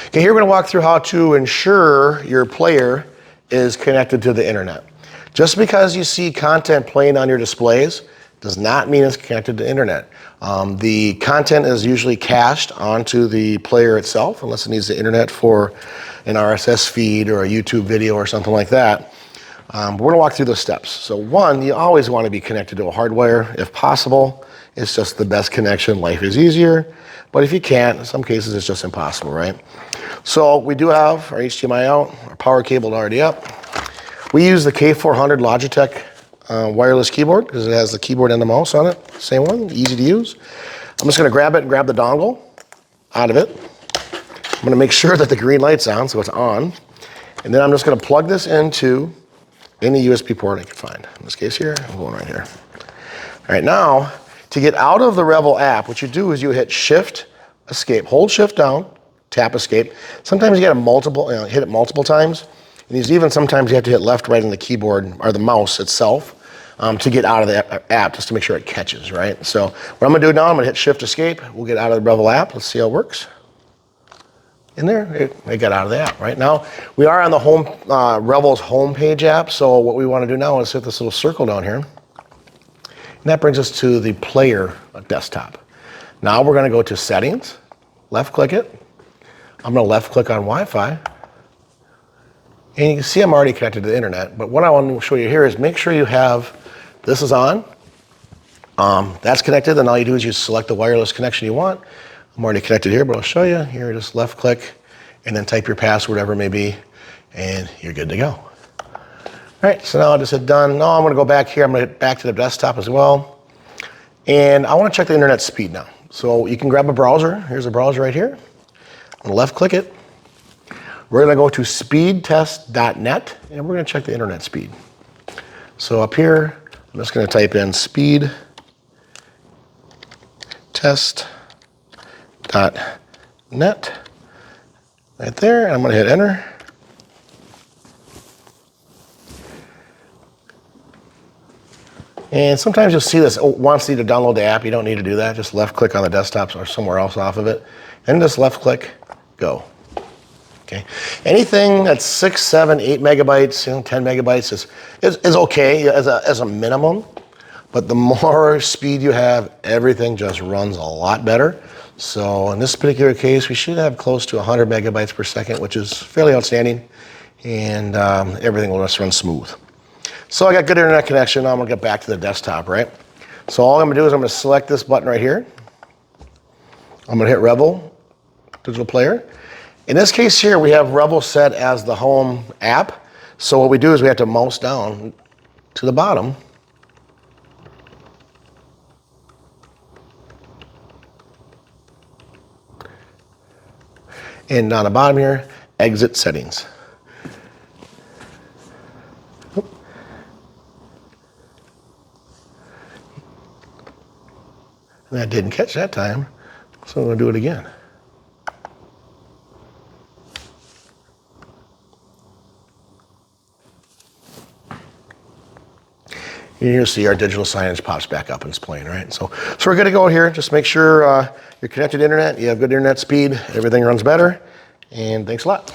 Okay, here we're going to walk through how to ensure your player is connected to the internet. Just because you see content playing on your displays does not mean it's connected to the internet. The content is usually cached onto the player itself, unless it needs the internet for an RSS feed or a YouTube video or something like that. But we're going to walk through those steps. So one, you always want to be connected to a hardwire if possible. It's just the best connection. Life is easier. But if you can't, in some cases it's just impossible, right? So we do have our HDMI out, our power cable already up. We use the K400 Logitech wireless keyboard because it has the keyboard and the mouse on it. Same one, easy to use. I'm just going to grab it and grab the dongle out of it. I'm going to make sure that the green light's on, so it's on. And then I'm just going to plug this into any USB port I can find. In this case here, I'm going right here. All right, now, to get out of the Revel app, what you do is you hit Shift, Escape. Hold Shift down, tap Escape. Sometimes you gotta hit it multiple times. And even sometimes you have to hit left, right on the keyboard, or the mouse itself, to get out of the app, just to make sure it catches, right? So what I'm gonna do now, I'm gonna hit Shift Escape. We'll get out of the Revel app. Let's see how it works. In there, it got out of the app. Right now, we are on the home Revel's homepage app. So what we want to do now is hit this little circle down here, and that brings us to the player desktop. Now we're going to go to Settings, left-click it. I'm going to left-click on Wi-Fi, and you can see I'm already connected to the internet. But what I want to show you here is make sure you have this is on. That's connected, and all you do is you select the wireless connection you want. I'm already connected here, but I'll show you. Here, just left click and then type your password, whatever it may be, and you're good to go. All right, so now I'll just hit done. Now I'm gonna go back here. I'm gonna hit back to the desktop as well. And I wanna check the internet speed now. So you can grab a browser. Here's a browser right here. I'm gonna left click it. We're gonna go to speedtest.net and we're gonna check the internet speed. So up here, I'm just gonna type in speed test.net right there, and I'm going to hit enter. And sometimes you'll see this, wants you to download the app. You don't need to do that. Just left click on the desktop or somewhere else off of it, and just left click, go. Okay. Anything that's 6, 7, 8 megabytes, 10 megabytes is okay as a minimum. But the more speed you have, everything just runs a lot better. So in this particular case, we should have close to 100 megabytes per second, which is fairly outstanding. And everything will just run smooth. So I got good internet connection. Now I'm gonna get back to the desktop, right? So all I'm gonna do is I'm gonna select this button right here. I'm gonna hit Revel, digital player. In this case here, we have Revel set as the home app. So what we do is we have to mouse down to the bottom. And on the bottom here, exit settings. And that didn't catch that time, so I'm gonna do it again. You'll see our digital signage pops back up and it's playing, right? So we're good to go here. Just make sure you're connected to internet, you have good internet speed, everything runs better, and thanks a lot.